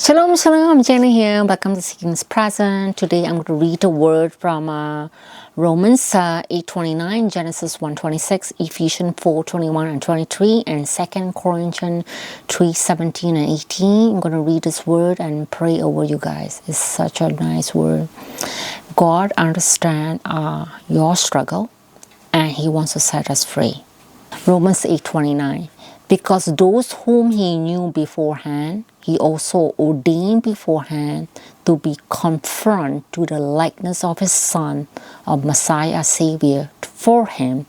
Shalom, shalom, Jenny here. Welcome to Seeking's Present. Today I'm going to read a word from Romans 8:29, Genesis 1:26, Ephesians 4:21 and 23, and 2 Corinthians 3:17 and 18. I'm going to read this word and pray over you guys. It's such a nice word. God understands your struggle and He wants to set us free. Romans 8:29. Because those whom He knew beforehand, He also ordained beforehand to be conformed to the likeness of His Son, of Messiah Savior, for Him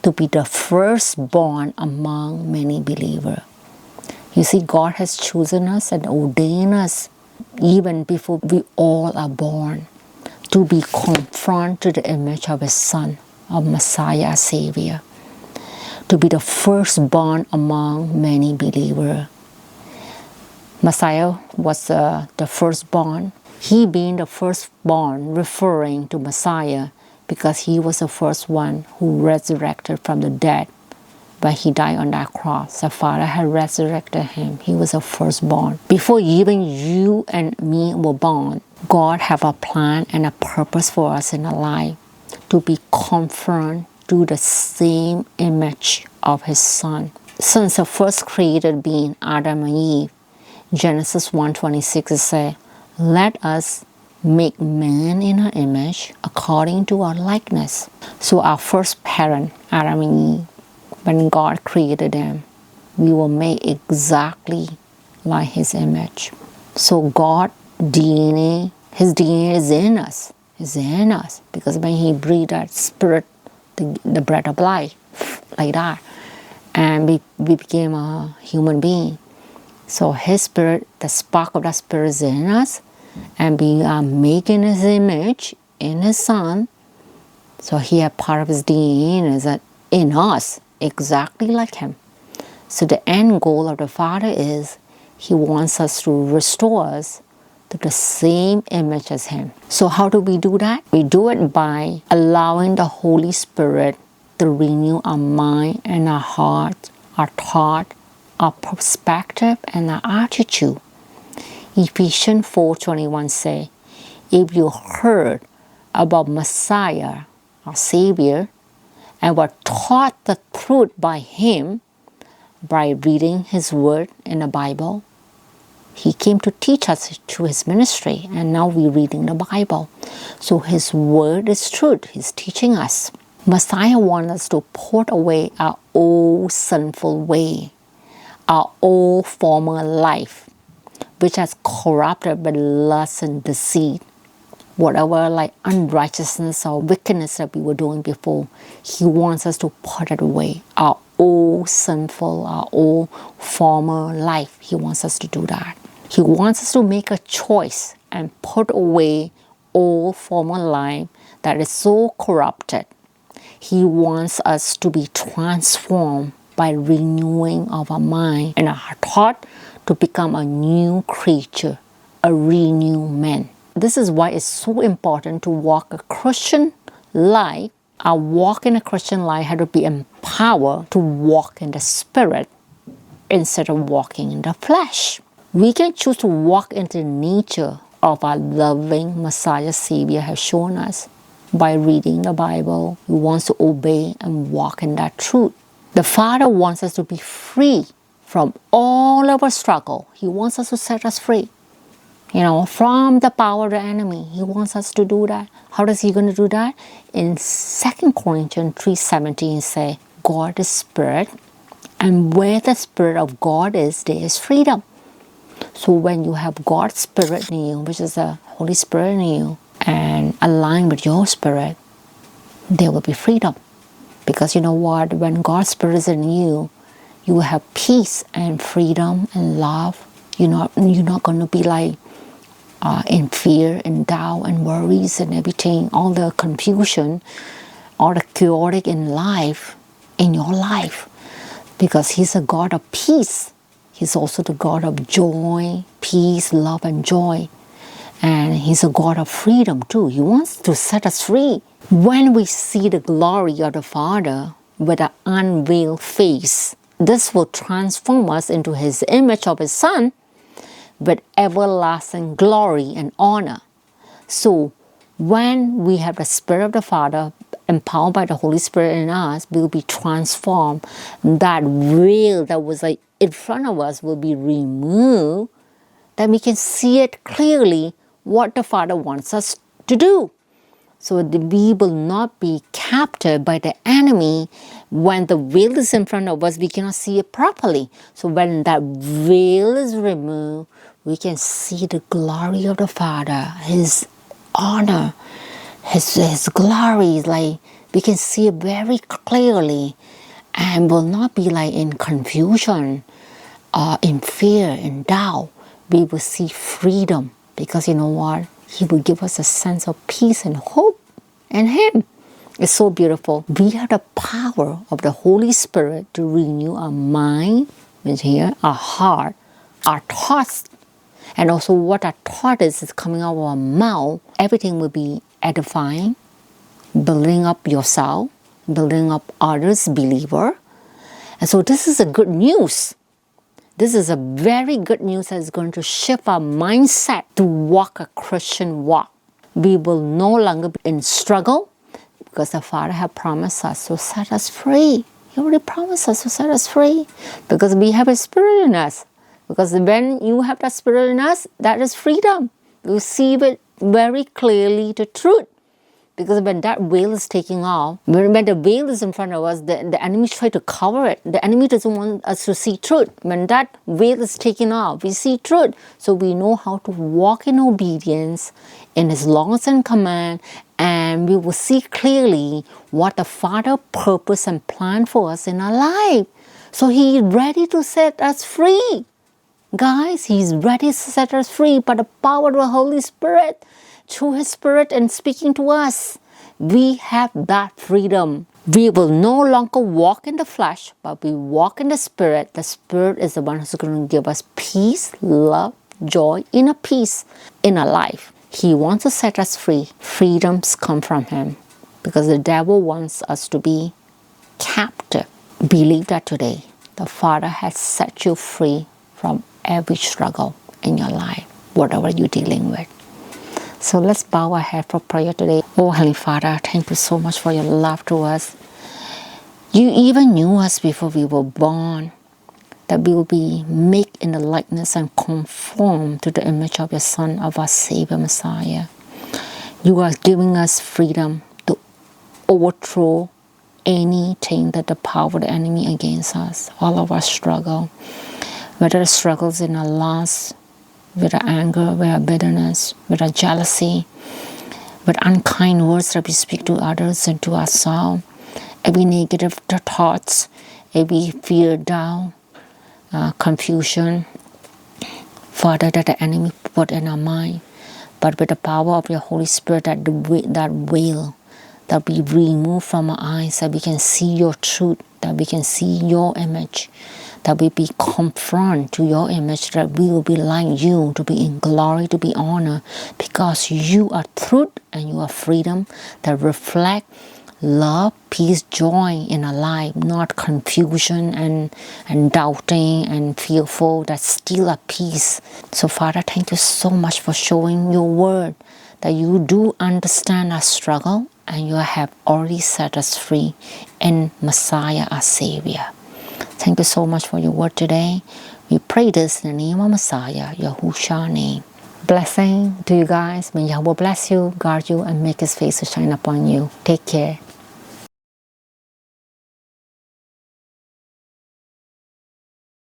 to be the firstborn among many believers. You see, God has chosen us and ordained us even before we all are born to be conformed to the image of His Son, of Messiah Savior, to be the firstborn among many believers. Messiah was the firstborn. He being the firstborn, referring to Messiah because He was the first one who resurrected from the dead when He died on that cross. The Father had resurrected Him. He was the firstborn. Before even you and me were born, God had a plan and a purpose for us in our life to be conformed to the same image of His Son. Since the first created being, Adam and Eve, Genesis 1:26 says, let us make man in our image according to our likeness. So our first parent, Adam and Eve, when God created them, we were made exactly like His image. So God's DNA, His DNA is in us. It's in us. Because when He breathed that spirit, the breath of life, like that, and we became a human being. So His Spirit, the spark of that Spirit is in us, and we are making His image in His Son. So He had part of His DNA in us, exactly like Him. So the end goal of the Father is He wants us to restore us to the same image as Him. So how do we do that? We do it by allowing the Holy Spirit to renew our mind and our heart, our thought, our perspective, and our attitude. Ephesians 4:21 say, if you heard about Messiah, our Savior, and were taught the truth by Him by reading His Word in the Bible, He came to teach us through His ministry, and now we're reading the Bible. So His Word is truth. He's teaching us. Messiah wants us to put away our old sinful way, our old former life, which has corrupted by lust and deceit. Whatever like unrighteousness or wickedness that we were doing before, He wants us to put it away. Our old sinful, our old former life. He wants us to do that. He wants us to make a choice and put away old former life that is so corrupted. He wants us to be transformed by renewing of our mind and our thought to become a new creature, a renewed man. This is why it's so important to walk a Christian life. Our walk in a Christian life had to be empowered to walk in the Spirit instead of walking in the flesh. We can choose to walk into the nature of our loving Messiah Savior has shown us by reading the Bible. He wants to obey and walk in that truth. The Father wants us to be free from all of our struggle. He wants us to set us free, from the power of the enemy. He wants us to do that. How is He going to do that? In 2 Corinthians 3:17 say, God is Spirit, and where the Spirit of God is, there is freedom. So when you have God's Spirit in you, which is the Holy Spirit in you, and align with your spirit, there will be freedom. Because you know what? When God's Spirit is in you, you will have peace and freedom and love. You're not going to be like in fear and doubt and worries and everything, all the confusion, all the chaotic in your life. Because He's a God of peace. He's also the God of joy, peace, love, and joy. And He's a God of freedom too. He wants to set us free. When we see the glory of the Father with an unveiled face, this will transform us into His image of His Son, with everlasting glory and honor. So when we have the Spirit of the Father, empowered by the Holy Spirit in us, we will be transformed. That veil that was like in front of us will be removed, that we can see it clearly what the Father wants us to do. So we will not be captured by the enemy. When the veil is in front of us, we cannot see it properly. So when that veil is removed, we can see the glory of the Father, His honor, His glory. Like we can see it very clearly, and will not be like in confusion or in fear and doubt. We will see freedom, because you know what? He will give us a sense of peace and hope in Him. It's so beautiful. We have the power of the Holy Spirit to renew our mind, which here, our heart, our thoughts, and also what our thought is coming out of our mouth. Everything will be edifying, building up yourself, building up others, believer. And so this is a good news. This is a very good news that is going to shift our mindset to walk a Christian walk. We will no longer be in struggle, because the Father has promised us to set us free. He already promised us to set us free, because we have a Spirit in us. Because when you have that Spirit in us, that is freedom. You see it very clearly, the truth. Because when that veil is taking off, when the veil is in front of us, the enemy tries to cover it. The enemy doesn't want us to see truth. When that veil is taken off, we see truth. So we know how to walk in obedience, in His laws and command, and we will see clearly what the Father purpose and plan for us in our life. So He is ready to set us free. Guys, He's ready to set us free by the power of the Holy Spirit. Through His Spirit and speaking to us, we have that freedom. We will no longer walk in the flesh, but we walk in the Spirit. The Spirit is the one who's going to give us peace, love, joy, inner peace in our life. He wants to set us free. Freedoms come from Him, because the devil wants us to be captive. Believe that today the Father has set you free from every struggle in your life, whatever you're dealing with. So let's bow our head for prayer today. Oh, Heavenly Father, thank you so much for your love to us. You even knew us before we were born, that we will be made in the likeness and conformed to the image of your Son, of our Savior Messiah. You are giving us freedom to overthrow anything that the power of the enemy against us, all of our struggle, whether the struggles in our loss, with our anger, with our bitterness, with our jealousy, with unkind words that we speak to others and to ourselves, every negative thoughts, every fear, doubt, confusion, Father, that the enemy put in our mind. But with the power of your Holy Spirit, that veil that we remove from our eyes, that we can see your truth, that we can see your image, that we be conformed to your image, that we will be like you, to be in glory, to be honored, because you are truth and you are freedom that reflect love, peace, joy in our life, not confusion and doubting and fearful that steal our peace. So Father, thank you so much for showing your word, that you do understand our struggle and you have already set us free in Messiah, our Savior. Thank you so much for your word today. We pray this in the name of Messiah, Yahushua's name. Blessing to you guys. May Yahweh bless you, guard you, and make His face to shine upon you. Take care.